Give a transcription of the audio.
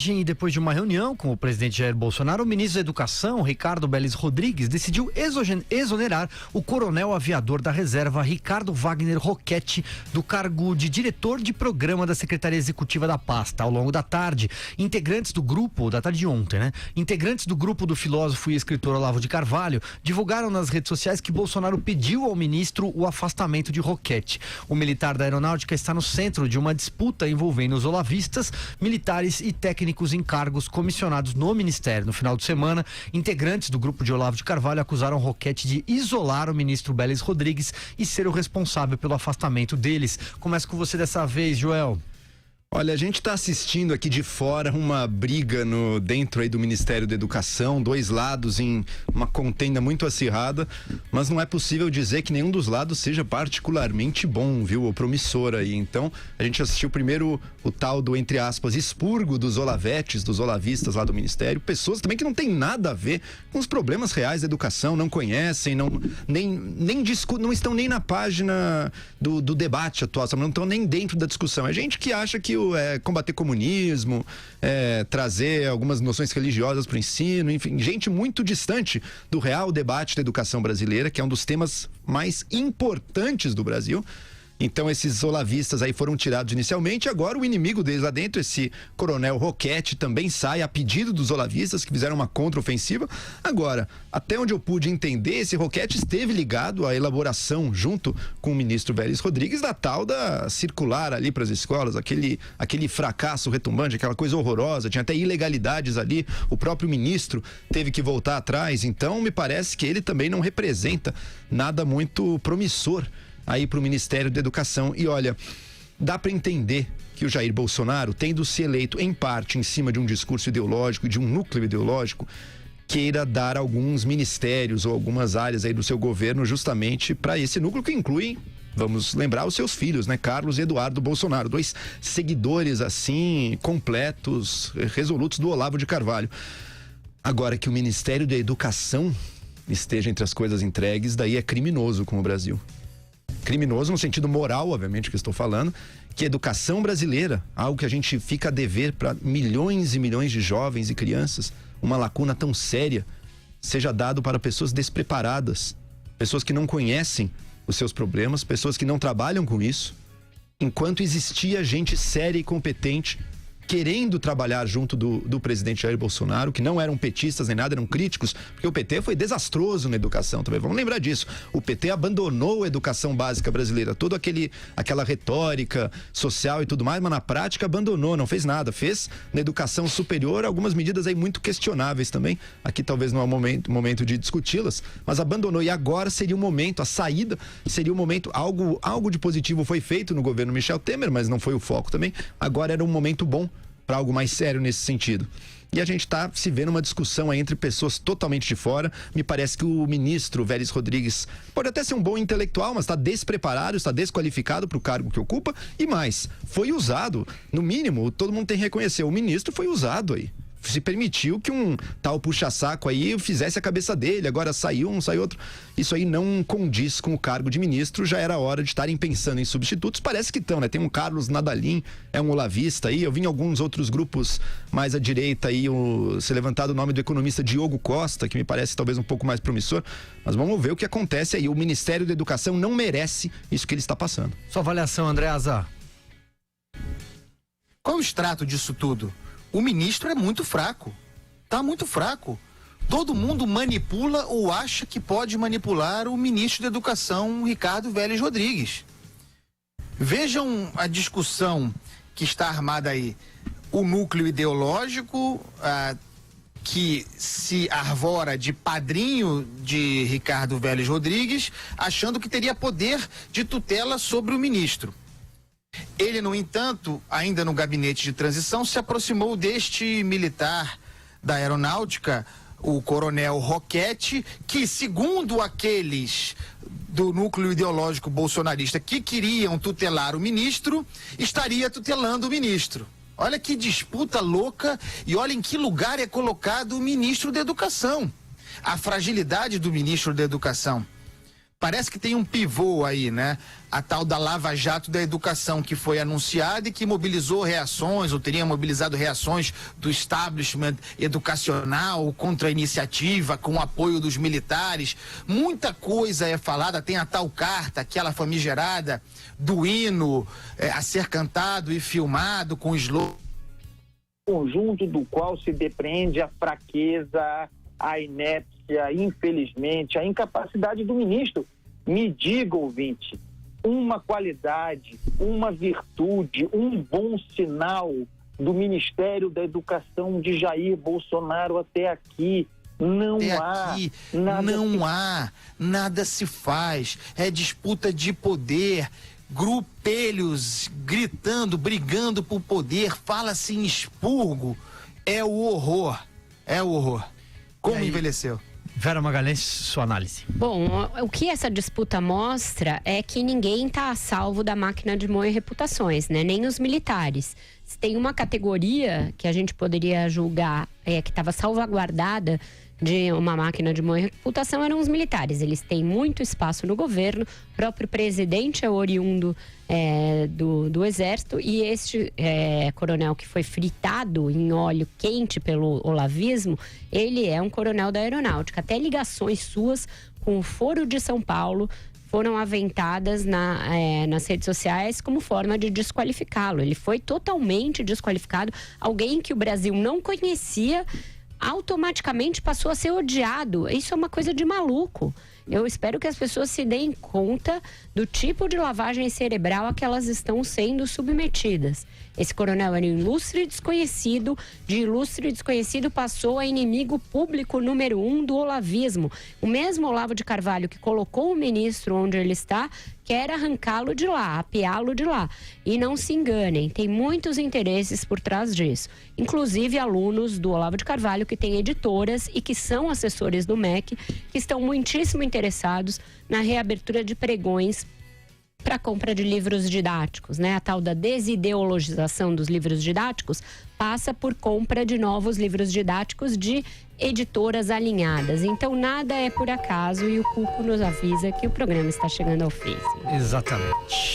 E depois de uma reunião com o presidente Jair Bolsonaro, o ministro da Educação, Ricardo Vélez Rodrigues, decidiu exonerar o coronel aviador da reserva, Ricardo Wagner Roquette, do cargo de diretor de programa da Secretaria Executiva da pasta. Ao longo da tarde, integrantes do grupo do filósofo e escritor Olavo de Carvalho, divulgaram nas redes sociais que Bolsonaro pediu ao ministro o afastamento de Roquette. O militar da aeronáutica está no centro de uma disputa envolvendo os olavistas, militares e técnicos em cargos comissionados no Ministério. No final de semana, integrantes do grupo de Olavo de Carvalho acusaram Roquette de isolar o ministro Vélez Rodrigues e ser o responsável pelo afastamento deles. Começa com você dessa vez, Joel. Olha, a gente está assistindo aqui de fora uma briga dentro aí do Ministério da Educação, dois lados em uma contenda muito acirrada, mas não é possível dizer que nenhum dos lados seja particularmente bom, viu, ou promissor aí. Então, a gente assistiu primeiro o tal do, entre aspas, expurgo dos olavetes, dos olavistas lá do Ministério, pessoas também que não tem nada a ver com os problemas reais da educação, não conhecem, não estão nem na página do debate atual, não estão nem dentro da discussão. É gente que acha que combater comunismo, trazer algumas noções religiosas para o ensino, enfim, gente muito distante do real debate da educação brasileira, que é um dos temas mais importantes do Brasil. Então esses olavistas aí foram tirados inicialmente, agora o inimigo deles lá dentro, esse coronel Roquette, também sai a pedido dos olavistas que fizeram uma contraofensiva. Agora, até onde eu pude entender, esse Roquette esteve ligado à elaboração, junto com o ministro Vélez Rodrigues, da tal da circular ali para as escolas, aquele fracasso retumbante, aquela coisa horrorosa, tinha até ilegalidades ali, o próprio ministro teve que voltar atrás. Então me parece que ele também não representa nada muito promissor aí para o Ministério da Educação. E olha, dá para entender que o Jair Bolsonaro, tendo se eleito em parte em cima de um discurso ideológico, de um núcleo ideológico, queira dar alguns ministérios ou algumas áreas aí do seu governo justamente para esse núcleo, que inclui, vamos lembrar, os seus filhos, né? Carlos e Eduardo Bolsonaro, dois seguidores assim, completos, resolutos do Olavo de Carvalho. Agora, que o Ministério da Educação esteja entre as coisas entregues, daí é criminoso com o Brasil. Criminoso no sentido moral, obviamente, que eu estou falando, que a educação brasileira, algo que a gente fica a dever para milhões e milhões de jovens e crianças, uma lacuna tão séria, seja dado para pessoas despreparadas, pessoas que não conhecem os seus problemas, pessoas que não trabalham com isso, enquanto existia gente séria e competente querendo trabalhar junto do presidente Jair Bolsonaro, que não eram petistas nem nada, eram críticos, porque o PT foi desastroso na educação também, vamos lembrar disso. O PT abandonou a educação básica brasileira, toda aquela retórica social e tudo mais, mas na prática abandonou, não fez nada. Fez na educação superior algumas medidas aí muito questionáveis também, aqui talvez não é o momento de discuti-las, mas abandonou. E agora seria o momento, a saída seria o momento, algo de positivo foi feito no governo Michel Temer, mas não foi o foco também. Agora era um momento bom para algo mais sério nesse sentido. E a gente está se vendo uma discussão aí entre pessoas totalmente de fora. Me parece que o ministro Vélez Rodrigues pode até ser um bom intelectual, mas está despreparado, está desqualificado para o cargo que ocupa. E mais, foi usado, no mínimo, todo mundo tem que reconhecer, o ministro foi usado aí. Se permitiu que um tal puxa-saco aí fizesse a cabeça dele, agora saiu um, sai outro. Isso aí não condiz com o cargo de ministro, já era hora de estarem pensando em substitutos. Parece que estão, né? Tem um Carlos Nadalim, é um olavista aí, eu vi em alguns outros grupos mais à direita aí, ser levantado o nome do economista Diogo Costa, que me parece talvez um pouco mais promissor, mas vamos ver o que acontece aí. O Ministério da Educação não merece isso que ele está passando. Sua avaliação, Andreasa? Qual o extrato disso tudo? O ministro é muito fraco, tá muito fraco. Todo mundo manipula ou acha que pode manipular o ministro da Educação, Ricardo Vélez Rodrigues. Vejam a discussão que está armada aí. O núcleo ideológico que se arvora de padrinho de Ricardo Vélez Rodrigues, achando que teria poder de tutela sobre o ministro. Ele, no entanto, ainda no gabinete de transição, se aproximou deste militar da aeronáutica, o coronel Roquette, que, segundo aqueles do núcleo ideológico bolsonarista que queriam tutelar o ministro, estaria tutelando o ministro. Olha que disputa louca e olha em que lugar é colocado o ministro da Educação. A fragilidade do ministro da Educação. Parece que tem um pivô aí, né? A tal da Lava Jato da Educação, que foi anunciada e que mobilizou reações, ou teria mobilizado reações do establishment educacional contra a iniciativa, com o apoio dos militares. Muita coisa é falada, tem a tal carta, aquela famigerada do hino a ser cantado e filmado com slogan. Conjunto do qual se depreende a fraqueza, a inépcia, infelizmente, a incapacidade do ministro. Me diga, ouvinte, uma qualidade, uma virtude, um bom sinal do Ministério da Educação de Jair Bolsonaro até aqui. Não há, nada se faz, é disputa de poder, grupelhos gritando, brigando por poder, fala-se em expurgo, é o horror. Como envelheceu? Vera Magalhães, sua análise. Bom, o que essa disputa mostra é que ninguém está a salvo da máquina de moer reputações, né? Nem os militares. Se tem uma categoria que a gente poderia julgar que estava salvaguardada de uma máquina de moer reputação, eram os militares. Eles têm muito espaço no governo, o próprio presidente é oriundo do Exército, e este coronel que foi fritado em óleo quente pelo olavismo, ele é um coronel da Aeronáutica. Até ligações suas com o Foro de São Paulo foram aventadas nas redes sociais como forma de desqualificá-lo. Ele foi totalmente desqualificado. Alguém que o Brasil não conhecia automaticamente passou a ser odiado. Isso é uma coisa de maluco. Eu espero que as pessoas se deem conta do tipo de lavagem cerebral a que elas estão sendo submetidas. Esse coronel era um ilustre desconhecido, de ilustre desconhecido passou a inimigo público número 1 do olavismo. O mesmo Olavo de Carvalho que colocou o ministro onde ele está, quer arrancá-lo de lá, apeá-lo de lá. E não se enganem, tem muitos interesses por trás disso. Inclusive alunos do Olavo de Carvalho que têm editoras e que são assessores do MEC, que estão muitíssimo interessados na reabertura de pregões para compra de livros didáticos, né? A tal da desideologização dos livros didáticos passa por compra de novos livros didáticos de editoras alinhadas. Então nada é por acaso e o Cuco nos avisa que o programa está chegando ao fim. Exatamente.